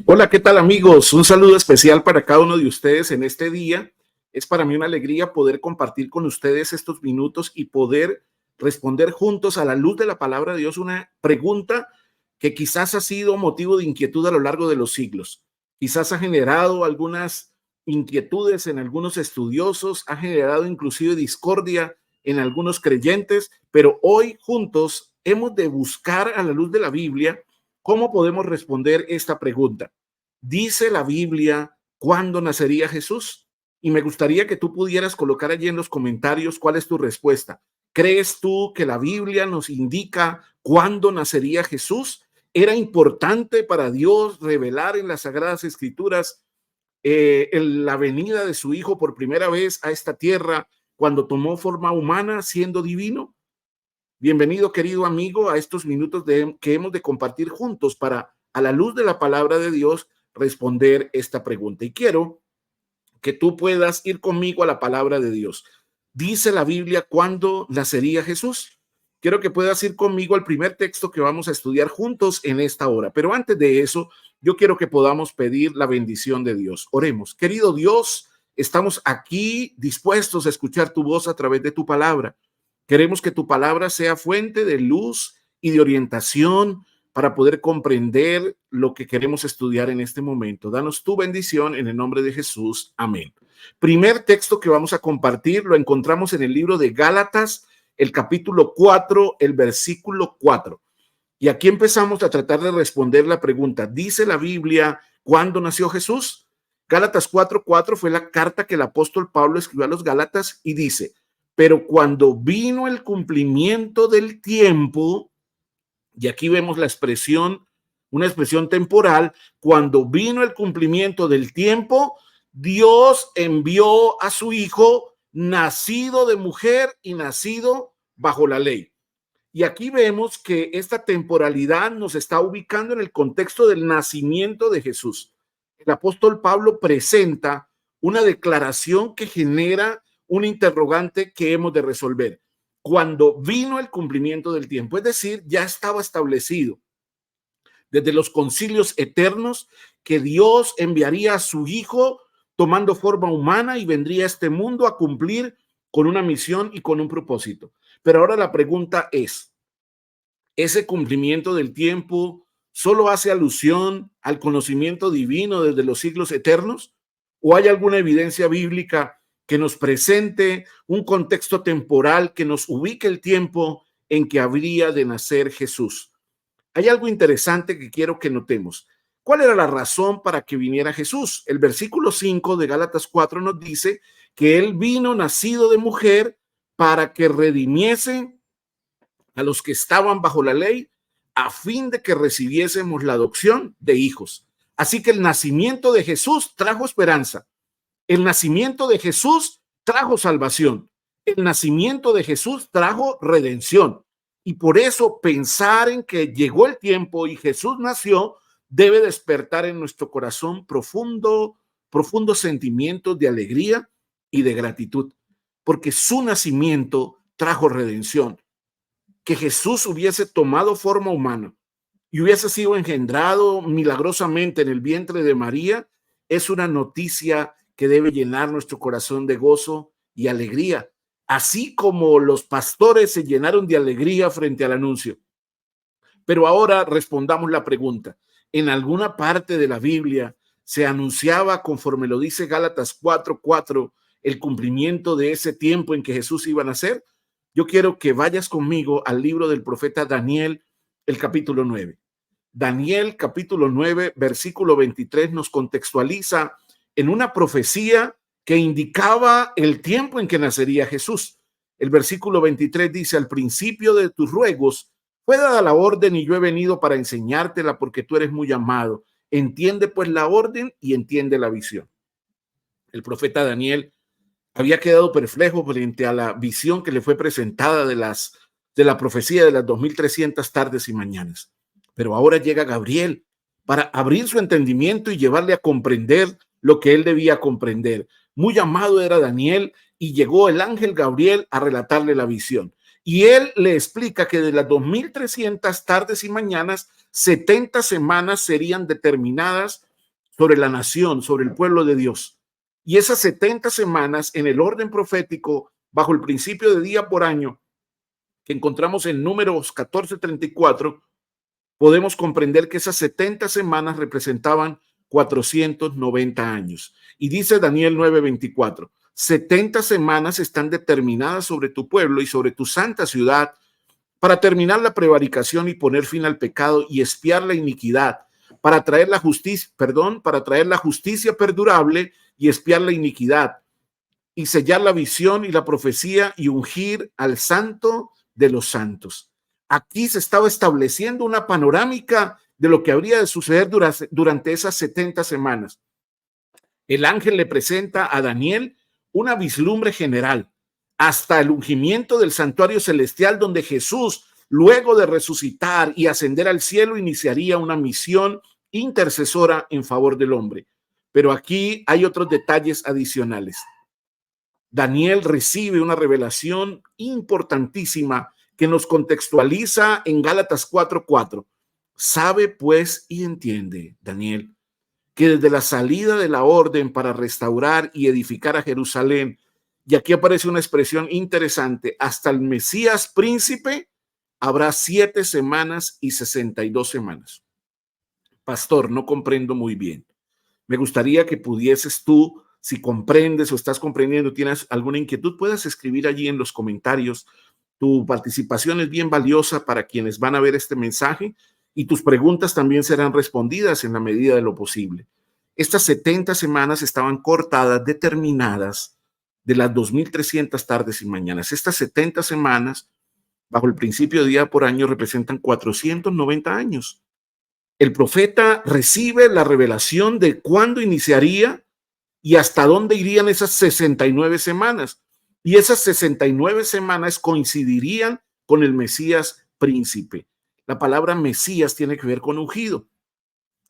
Hola, ¿qué tal amigos? Un saludo especial para cada uno de ustedes en este día. Es para mí una alegría poder compartir con ustedes estos minutos y poder responder juntos a la luz de la palabra de Dios una pregunta que quizás ha sido motivo de inquietud a lo largo de los siglos. Quizás ha generado algunas inquietudes en algunos estudiosos, ha generado inclusive discordia en algunos creyentes, pero hoy juntos hemos de buscar a la luz de la Biblia cómo podemos responder esta pregunta. ¿Dice la Biblia cuándo nacería Jesús? Y me gustaría que tú pudieras colocar allí en los comentarios cuál es tu respuesta. ¿Crees tú que la Biblia nos indica cuándo nacería Jesús? ¿Era importante para Dios revelar en las Sagradas Escrituras la venida de su Hijo por primera vez a esta tierra cuando tomó forma humana siendo divino? Bienvenido, querido amigo, a estos minutos que hemos de compartir juntos para, a la luz de la palabra de Dios, responder esta pregunta. Y quiero que tú puedas ir conmigo a la palabra de Dios. Dice la Biblia cuándo nacería Jesús. Quiero que puedas ir conmigo al primer texto que vamos a estudiar juntos en esta hora. Pero antes de eso, yo quiero que podamos pedir la bendición de Dios. Oremos. Querido Dios, estamos aquí dispuestos a escuchar tu voz a través de tu palabra. Queremos que tu palabra sea fuente de luz y de orientación para poder comprender lo que queremos estudiar en este momento. Danos tu bendición en el nombre de Jesús. Amén. Primer texto que vamos a compartir lo encontramos en el libro de Gálatas, el capítulo 4, el versículo 4. Y aquí empezamos a tratar de responder la pregunta. ¿Dice la Biblia cuándo nació Jesús? Gálatas 4:4 fue la carta que el apóstol Pablo escribió a los Gálatas y dice: pero cuando vino el cumplimiento del tiempo, y aquí vemos la expresión, una expresión temporal, cuando vino el cumplimiento del tiempo, Dios envió a su Hijo, nacido de mujer y nacido bajo la ley. Y aquí vemos que esta temporalidad nos está ubicando en el contexto del nacimiento de Jesús. El apóstol Pablo presenta una declaración que genera un interrogante que hemos de resolver. Cuando vino el cumplimiento del tiempo, es decir, ya estaba establecido desde los concilios eternos que Dios enviaría a su Hijo tomando forma humana y vendría a este mundo a cumplir con una misión y con un propósito. Pero ahora la pregunta es, ¿ese cumplimiento del tiempo solo hace alusión al conocimiento divino desde los siglos eternos? ¿O hay alguna evidencia bíblica que nos presente un contexto temporal que nos ubique el tiempo en que habría de nacer Jesús? Hay algo interesante que quiero que notemos. ¿Cuál era la razón para que viniera Jesús? El versículo 5 de Gálatas 4 nos dice que él vino nacido de mujer para que redimiese a los que estaban bajo la ley, a fin de que recibiésemos la adopción de hijos. Así que el nacimiento de Jesús trajo esperanza. El nacimiento de Jesús trajo salvación. El nacimiento de Jesús trajo redención. Y por eso pensar en que llegó el tiempo y Jesús nació debe despertar en nuestro corazón profundos sentimientos de alegría y de gratitud, porque su nacimiento trajo redención. Que Jesús hubiese tomado forma humana y hubiese sido engendrado milagrosamente en el vientre de María es una noticia que debe llenar nuestro corazón de gozo y alegría, así como los pastores se llenaron de alegría frente al anuncio. Pero ahora respondamos la pregunta. ¿En alguna parte de la Biblia se anunciaba, conforme lo dice Gálatas 4:4, el cumplimiento de ese tiempo en que Jesús iba a nacer? Yo quiero que vayas conmigo al libro del profeta Daniel, el capítulo 9. Daniel, capítulo 9, versículo 23, nos contextualiza en una profecía que indicaba el tiempo en que nacería Jesús. El versículo 23 dice: al principio de tus ruegos fue dada la orden y yo he venido para enseñártela porque tú eres muy amado. Entiende pues la orden y entiende la visión. El profeta Daniel había quedado perplejo frente a la visión que le fue presentada de la profecía de las 2300 tardes y mañanas. Pero ahora llega Gabriel para abrir su entendimiento y llevarle a comprender lo que él debía comprender. Muy amado era Daniel y llegó el ángel Gabriel a relatarle la visión. Y él le explica que de las 2300 tardes y mañanas, 70 semanas serían determinadas sobre la nación, sobre el pueblo de Dios. Y esas 70 semanas en el orden profético, bajo el principio de día por año, que encontramos en Números 14:34, podemos comprender que esas 70 semanas representaban 490 años. Y dice Daniel 9:24, 70 semanas están determinadas sobre tu pueblo y sobre tu santa ciudad para terminar la prevaricación y poner fin al pecado y expiar la iniquidad, para traer la justicia, para traer la justicia perdurable y expiar la iniquidad, y sellar la visión y la profecía y ungir al santo de los santos. Aquí se estaba estableciendo una panorámica de lo que habría de suceder durante esas 70 semanas. El ángel le presenta a Daniel una vislumbre general hasta el ungimiento del santuario celestial, donde Jesús, luego de resucitar y ascender al cielo, iniciaría una misión intercesora en favor del hombre. Pero aquí hay otros detalles adicionales. Daniel recibe una revelación importantísima que nos contextualiza en Gálatas 4:4. Sabe pues y entiende, Daniel, que desde la salida de la orden para restaurar y edificar a Jerusalén, y aquí aparece una expresión interesante, hasta el Mesías príncipe, habrá 7 semanas y 62 semanas. Pastor, no comprendo muy bien. Me gustaría que pudieses tú, si comprendes o estás comprendiendo, tienes alguna inquietud, puedas escribir allí en los comentarios. Tu participación es bien valiosa para quienes van a ver este mensaje y tus preguntas también serán respondidas en la medida de lo posible. Estas 70 semanas estaban cortadas, determinadas de las 2300 tardes y mañanas. Estas 70 semanas, bajo el principio de día por año, representan 490 años. El profeta recibe la revelación de cuándo iniciaría y hasta dónde irían esas 69 semanas. Y esas 69 semanas coincidirían con el Mesías príncipe. La palabra Mesías tiene que ver con ungido.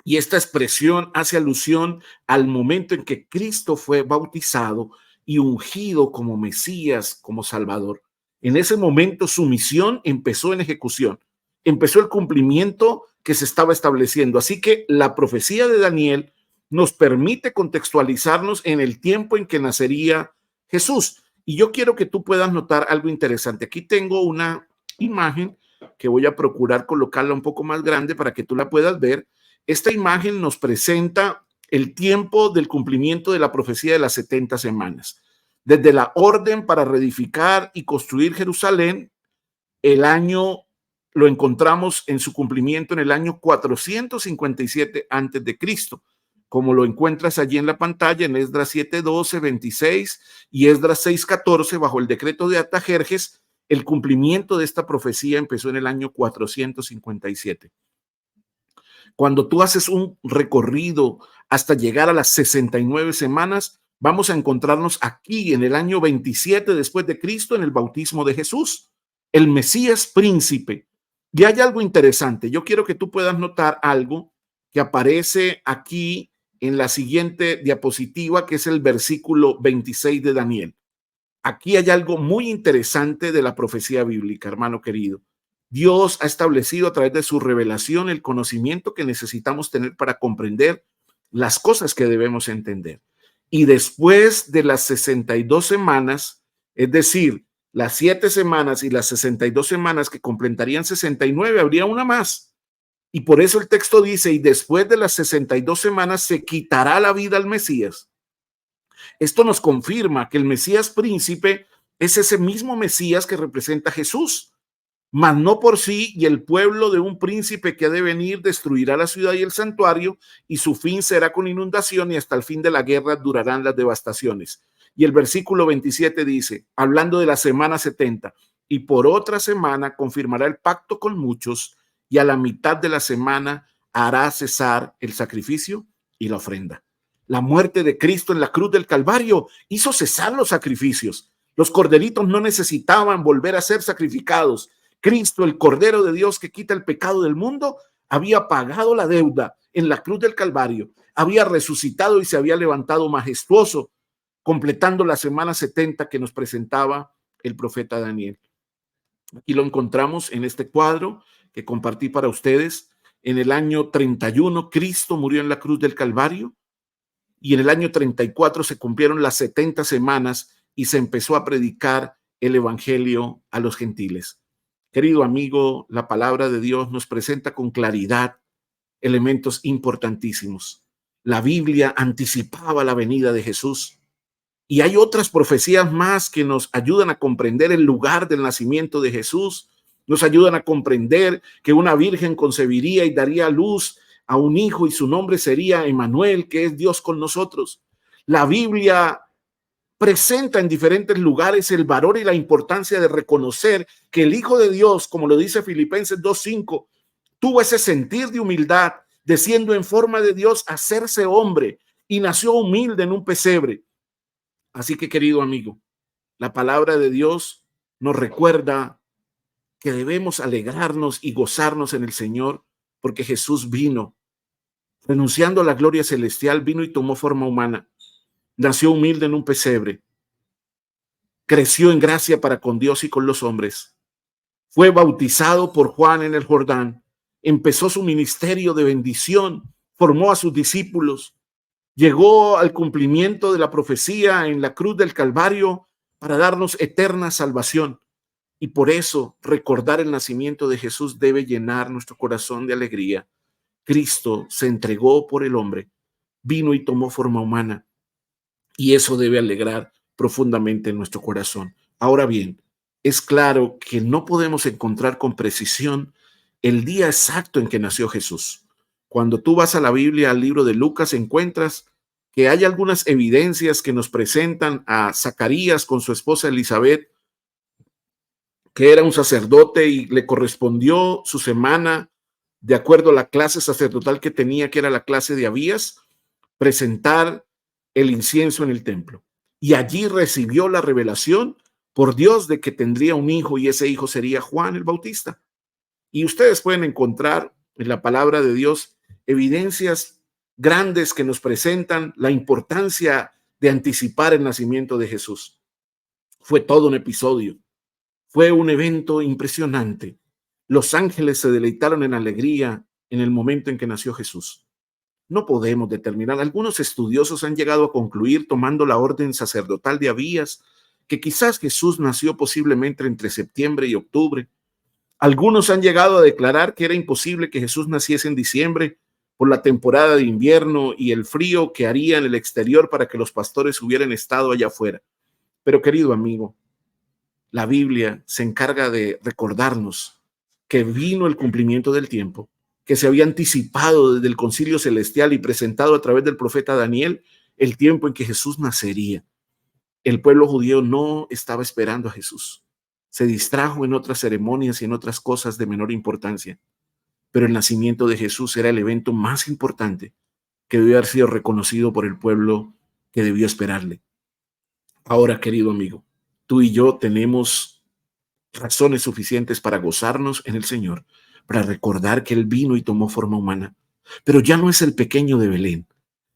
Y esta expresión hace alusión al momento en que Cristo fue bautizado y ungido como Mesías, como Salvador. En ese momento su misión empezó en ejecución, empezó el cumplimiento que se estaba estableciendo. Así que la profecía de Daniel nos permite contextualizarnos en el tiempo en que nacería Jesús. Y yo quiero que tú puedas notar algo interesante. Aquí tengo una imagen que voy a procurar colocarla un poco más grande para que tú la puedas ver. Esta imagen nos presenta el tiempo del cumplimiento de la profecía de las 70 semanas. Desde la orden para reedificar y construir Jerusalén, el año lo encontramos en su cumplimiento en el año 457 antes de Cristo, como lo encuentras allí en la pantalla en Esdras 7:12, 26 y Esdras 6:14, bajo el decreto de Artajerjes. El cumplimiento de esta profecía empezó en el año 457. Cuando tú haces un recorrido hasta llegar a las 69 semanas, vamos a encontrarnos aquí en el año 27 después de Cristo, en el bautismo de Jesús, el Mesías príncipe. Y hay algo interesante. Yo quiero que tú puedas notar algo que aparece aquí en la siguiente diapositiva, que es el versículo 26 de Daniel. Aquí hay algo muy interesante de la profecía bíblica, hermano querido. Dios ha establecido a través de su revelación el conocimiento que necesitamos tener para comprender las cosas que debemos entender. Y después de las 62 semanas, es decir, las 7 semanas y las 62 semanas que completarían 69, habría una más. Y por eso el texto dice, y después de las 62 semanas se quitará la vida al Mesías. Esto nos confirma que el Mesías príncipe es ese mismo Mesías que representa a Jesús, mas no por sí, y el pueblo de un príncipe que ha de venir destruirá la ciudad y el santuario, y su fin será con inundación, y hasta el fin de la guerra durarán las devastaciones. Y el versículo 27 dice, hablando de la semana 70, y por otra semana confirmará el pacto con muchos, y a la mitad de la semana hará cesar el sacrificio y la ofrenda. La muerte de Cristo en la cruz del Calvario hizo cesar los sacrificios. Los corderitos no necesitaban volver a ser sacrificados. Cristo, el Cordero de Dios que quita el pecado del mundo, había pagado la deuda en la cruz del Calvario, había resucitado y se había levantado majestuoso, completando la semana 70 que nos presentaba el profeta Daniel. Aquí lo encontramos en este cuadro que compartí para ustedes. En el año 31, Cristo murió en la cruz del Calvario, y en el año 34 se cumplieron las 70 semanas y se empezó a predicar el evangelio a los gentiles. Querido amigo, la palabra de Dios nos presenta con claridad elementos importantísimos. La Biblia anticipaba la venida de Jesús, y hay otras profecías más que nos ayudan a comprender el lugar del nacimiento de Jesús, nos ayudan a comprender que una virgen concebiría y daría a luz a un hijo y su nombre sería Emmanuel, que es Dios con nosotros. La Biblia presenta en diferentes lugares el valor y la importancia de reconocer que el Hijo de Dios, como lo dice Filipenses 2:5, tuvo ese sentir de humildad, de siendo en forma de Dios, hacerse hombre, y nació humilde en un pesebre. Así que, querido amigo, la palabra de Dios nos recuerda que debemos alegrarnos y gozarnos en el Señor, porque Jesús vino, renunciando a la gloria celestial, vino y tomó forma humana, nació humilde en un pesebre, creció en gracia para con Dios y con los hombres, fue bautizado por Juan en el Jordán, empezó su ministerio de bendición, formó a sus discípulos, llegó al cumplimiento de la profecía en la cruz del Calvario para darnos eterna salvación. Y por eso recordar el nacimiento de Jesús debe llenar nuestro corazón de alegría. Cristo se entregó por el hombre, vino y tomó forma humana, y eso debe alegrar profundamente nuestro corazón. Ahora bien, es claro que no podemos encontrar con precisión el día exacto en que nació Jesús. Cuando tú vas a la Biblia, al libro de Lucas, encuentras que hay algunas evidencias que nos presentan a Zacarías con su esposa Elizabeth, que era un sacerdote y le correspondió su semana, de acuerdo a la clase sacerdotal que tenía, que era la clase de Abías, presentar el incienso en el templo. Y allí recibió la revelación por Dios de que tendría un hijo, y ese hijo sería Juan el Bautista. Y ustedes pueden encontrar en la palabra de Dios evidencias grandes que nos presentan la importancia de anticipar el nacimiento de Jesús. Fue todo un episodio. Fue un evento impresionante. Los ángeles se deleitaron en alegría en el momento en que nació Jesús. No podemos determinar. Algunos estudiosos han llegado a concluir, tomando la orden sacerdotal de Abías, que quizás Jesús nació posiblemente entre septiembre y octubre. Algunos han llegado a declarar que era imposible que Jesús naciese en diciembre por la temporada de invierno y el frío que haría en el exterior para que los pastores hubieran estado allá afuera. Pero, querido amigo, la Biblia se encarga de recordarnos que vino el cumplimiento del tiempo, que se había anticipado desde el concilio celestial y presentado a través del profeta Daniel el tiempo en que Jesús nacería. El pueblo judío no estaba esperando a Jesús. Se distrajo en otras ceremonias y en otras cosas de menor importancia. Pero el nacimiento de Jesús era el evento más importante que debió haber sido reconocido por el pueblo que debió esperarle. Ahora, querido amigo, tú y yo tenemos razones suficientes para gozarnos en el Señor, para recordar que Él vino y tomó forma humana. Pero ya no es el pequeño de Belén,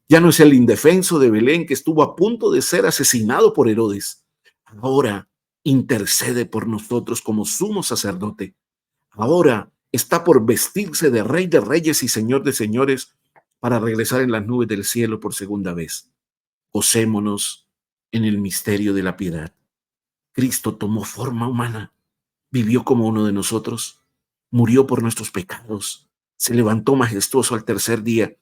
ya no es el indefenso de Belén que estuvo a punto de ser asesinado por Herodes. Ahora intercede por nosotros como sumo sacerdote. Ahora está por vestirse de Rey de Reyes y Señor de Señores para regresar en las nubes del cielo por segunda vez. Gocémonos en el misterio de la piedad. Cristo tomó forma humana, vivió como uno de nosotros, murió por nuestros pecados, se levantó majestuoso al tercer día,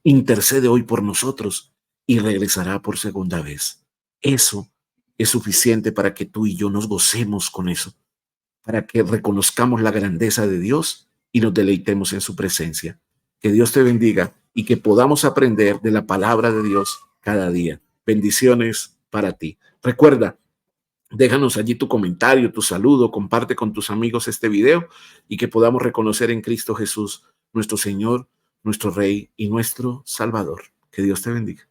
intercede hoy por nosotros y regresará por segunda vez. Eso es suficiente para que tú y yo nos gocemos con eso, para que reconozcamos la grandeza de Dios y nos deleitemos en su presencia. Que Dios te bendiga y que podamos aprender de la palabra de Dios cada día. Bendiciones para ti. Recuerda, déjanos allí tu comentario, tu saludo, comparte con tus amigos este video y que podamos reconocer en Cristo Jesús, nuestro Señor, nuestro Rey y nuestro Salvador. Que Dios te bendiga.